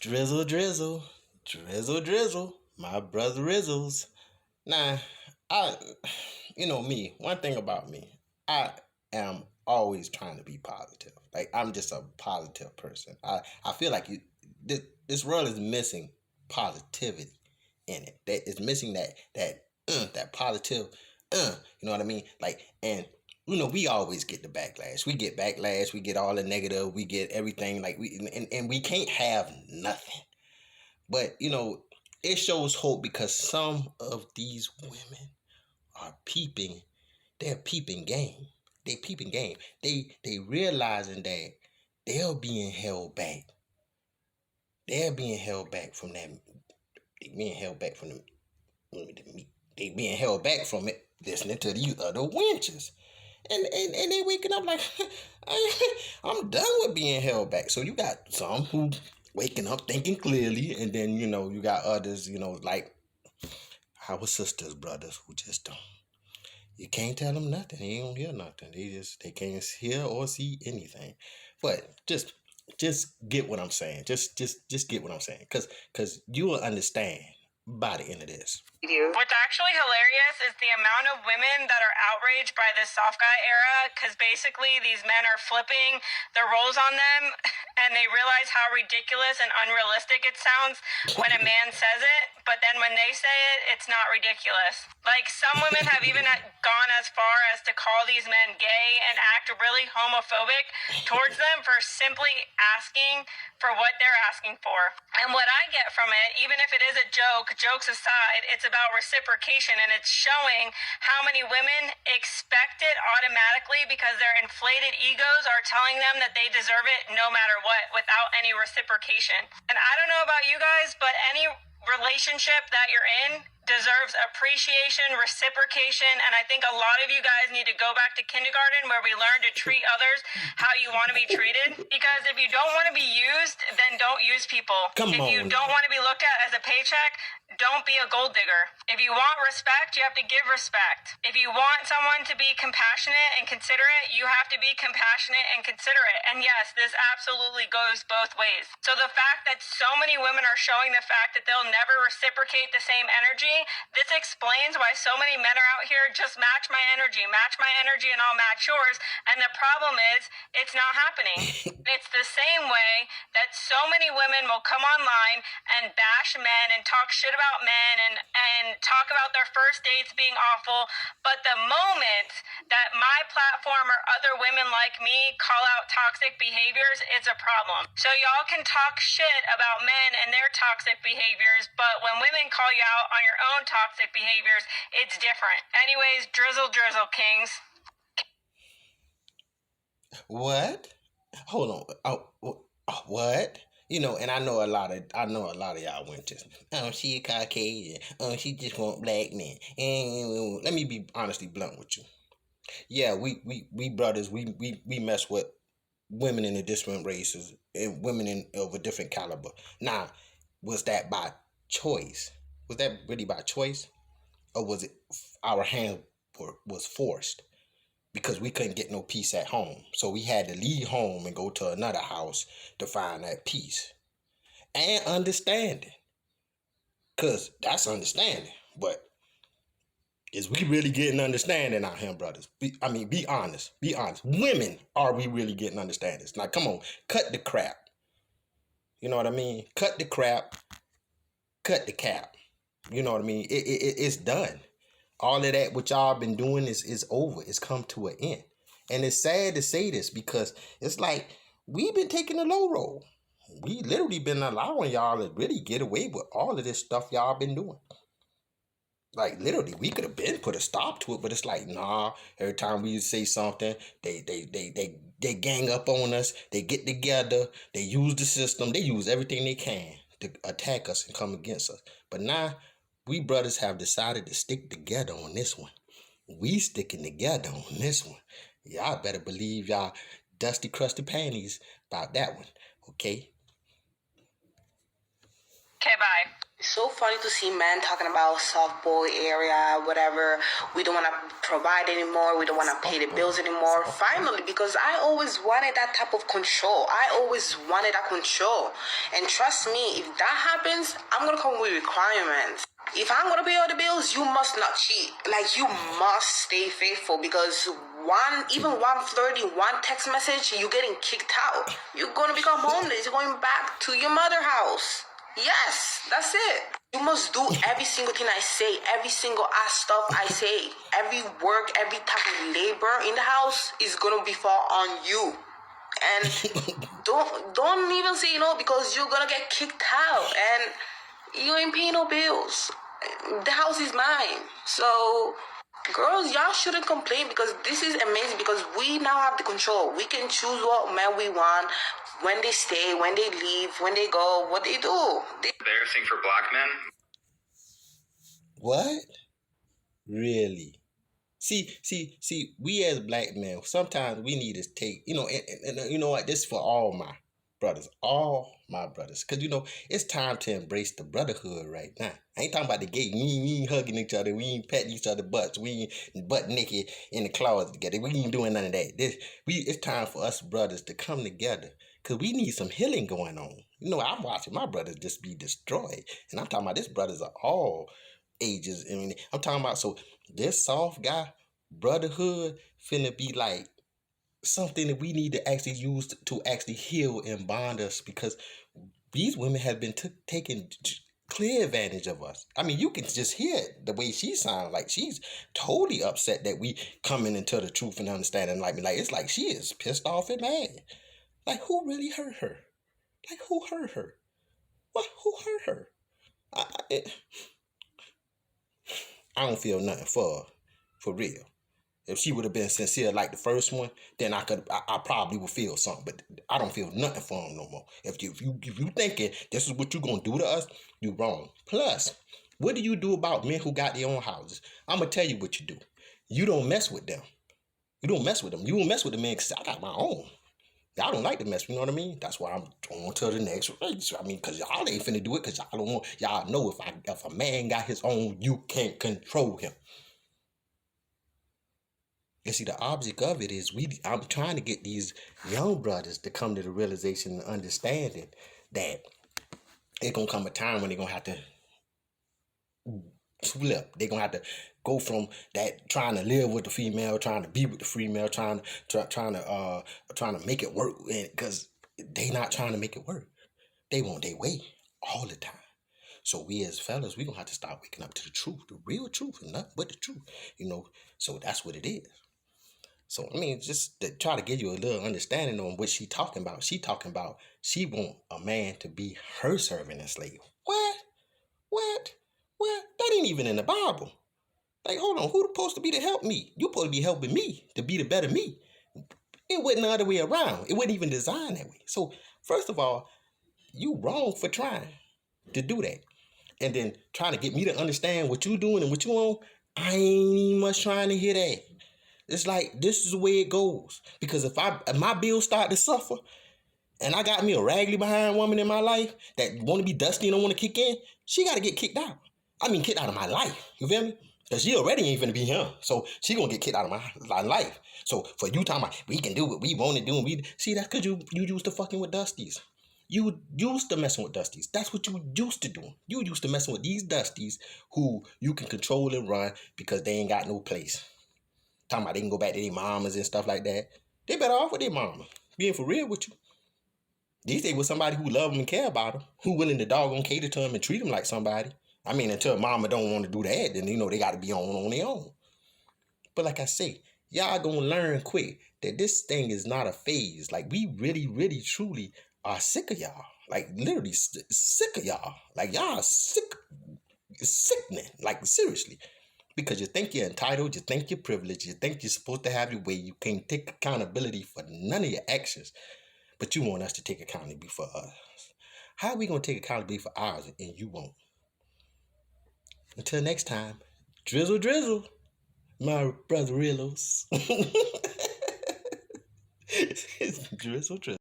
Drizzle drizzle, drizzle drizzle, my brother Rizzles. Now, I, me. One thing about me, I am always trying to be positive. Like I'm just a positive person. I feel like this world is missing positivity in it. That it's missing that positive. You know what I mean? Like and. We always get the backlash. We get backlash. We get all the negative. We get everything. Like and we can't have nothing. But it shows hope because some of these women are peeping. They're peeping game. They peeping game. They realizing that they're being held back. They're being held back from that. They being held back from they being held back from it. Listening to these other wenches. And they waking up like I'm done with being held back. So you got some who waking up thinking clearly, and then you got others like our sisters, brothers who just don't. You can't tell them nothing. They don't hear nothing. They can't hear or see anything. But just get what I'm saying. Just get what I'm saying, because you will understand by the end of this. What's actually hilarious is the amount of women that are outraged by this soft guy era, because basically these men are flipping the roles on them, and they realize how ridiculous and unrealistic it sounds when a man says it, but then when they say it, it's not ridiculous. Like, some women have even gone as far as to call these men gay and act really homophobic towards them for simply asking for what they're asking for. And what I get from it, even if it is a joke, jokes aside, it's about reciprocation, and it's showing how many women expect it automatically because their inflated egos are telling them that they deserve it no matter what, without any reciprocation. And I don't know about you guys, but any relationship that you're in deserves appreciation, reciprocation, and I think a lot of you guys need to go back to kindergarten where we learn to treat others how you want to be treated. Because if you don't want to be used, then don't use people. If you don't want to be looked at as a paycheck, don't be a gold digger. If you want respect, you have to give respect. If you want someone to be compassionate and considerate, you have to be compassionate and considerate. And yes, this absolutely goes both ways. So the fact that so many women are showing the fact that they'll never reciprocate the same energy, this explains why so many men are out here, just match my energy and I'll match yours. And the problem is, it's not happening. It's the same way that so many women will come online and bash men and talk shit about men and talk about their first dates being awful. But the moment that my platform or other women like me call out toxic behaviors, it's a problem. So y'all can talk shit about men and their toxic behaviors, but when women call you out on your own toxic behaviors, it's different. Anyways, drizzle drizzle, kings. What? Hold on. What? And I know a lot of y'all wenches. Oh, she a Caucasian. Oh, she just want black men. And let me be honestly blunt with you. Yeah, we brothers, we mess with women in the different races and women of a different caliber. Now, was that by choice? Was that really by choice? Or was it our hand was forced? Because we couldn't get no peace at home. So we had to leave home and go to another house to find that peace. And understanding. Because that's understanding. But is we really getting understanding out here, brothers? Be honest. Be honest. Women, are we really getting understanding? Now, come on. Cut the crap. You know what I mean? Cut the crap. Cut the cap. You know what I mean? It's done. All of that what y'all been doing is over. It's come to an end. And it's sad to say this because it's like we've been taking the low road. We literally been allowing y'all to really get away with all of this stuff y'all been doing. Like literally, we could have been put a stop to it, but it's like, nah, every time we say something, they gang up on us, they get together, they use the system, they use everything they can to attack us and come against us. But now we brothers have decided to stick together on this one. We sticking together on this one. Y'all better believe y'all dusty, crusty panties about that one. Okay? Okay, bye. It's so funny to see men talking about soft boy area, whatever. We don't want to provide anymore. We don't want to pay the bills anymore. Finally, because I always wanted that type of control. I always wanted that control. And trust me, if that happens, I'm going to come with requirements. If I'm going to pay all the bills, you must not cheat. Like, you must stay faithful, because even one flirty, one text message, you're getting kicked out. You're going to become homeless. You're going back to your mother house. Yes, that's it. You must do every single thing I say, every single stuff I say, every work, every type of labor in the house is gonna be fall on you. And don't even say no, because you're gonna get kicked out and you ain't paying no bills. The house is mine. So girls, y'all shouldn't complain, because this is amazing, because we now have the control. We can choose what men we want, when they stay, when they leave, when they go, what they do. Embarrassing for black men? What? Really? See, we as black men, sometimes we need to take, and you know what, this is for all my brothers, because, it's time to embrace the brotherhood right now. I ain't talking about the gay, we ain't hugging each other, we ain't patting each other butts, we ain't butt naked in the closet together, we ain't doing none of that. It's time for us brothers to come together, because we need some healing going on. I'm watching my brothers just be destroyed, and I'm talking about this brothers are all ages. I mean, I'm talking about, so this soft guy brotherhood finna be like something that we need to actually use to actually heal and bond us, because these women have been taking clear advantage of us. I mean, you can just hear it, the way she sounds like she's totally upset that we coming into the truth and understanding. Like, it's like she is pissed off and mad. Like, who really hurt her? Like, who hurt her? What? Who hurt her? I don't feel nothing for real. If she would have been sincere like the first one, then I probably would feel something. But I don't feel nothing for him no more. If you thinking this is what you gonna do to us, you wrong. Plus, what do you do about men who got their own houses? I'm gonna tell you what you do. You don't mess with them. You don't mess with them. You won't mess with the men, because I got my own. Y'all don't like to mess, you know what I mean? That's why I'm on to the next race. I mean, because y'all ain't finna do it, because y'all don't want, y'all know if a man got his own, you can't control him. You see, the object of it is I'm trying to get these young brothers to come to the realization and understanding that it's gonna come a time when they're gonna have to flip. They're gonna have to go from that trying to live with the female, trying to be with the female, trying to make it work, because they not trying to make it work. They want their way all the time. So we as fellas, we gonna have to start waking up to the truth, the real truth, and nothing but the truth. So that's what it is. So, I mean, just to try to give you a little understanding on what she talking about. She talking about she want a man to be her servant and slave. What? That ain't even in the Bible. Like, hold on, who supposed to be to help me? You supposed to be helping me to be the better me. It wasn't the other way around. It wasn't even designed that way. So, first of all, you wrong for trying to do that. And then trying to get me to understand what you doing and what you on, I ain't even much trying to hear that. It's like, this is the way it goes. Because if my bills start to suffer, and I got me a raggedy behind woman in my life that want to be dusty and don't want to kick in, she got to get kicked out. I mean, kicked out of my life. You feel me? Because she already ain't finna be here. So she gonna get kicked out of my life. So for you talking about, we can do what we want to do. See, that's because you used to fucking with dusties. You used to messing with dusties. That's what you used to do. You used to messing with these dusties who you can control and run because they ain't got no place. Talking about they can go back to their mamas and stuff like that. They better off with their mama. Being for real with you. These days with somebody who love them and care about them, who willing to doggone cater to them and treat them like somebody. I mean, until mama don't want to do that, then they got to be on their own. But like I say, y'all gonna learn quick that this thing is not a phase. Like, we really, really, truly are sick of y'all. Like, literally sick of y'all. Like, y'all sick. It's sickening. Like, seriously. Because you think you're entitled, you think you're privileged, you think you're supposed to have your way, you can't take accountability for none of your actions, but you want us to take accountability for us. How are we going to take accountability for ours and you won't? Until next time, drizzle, drizzle, my brother Rillos. Drizzle, drizzle.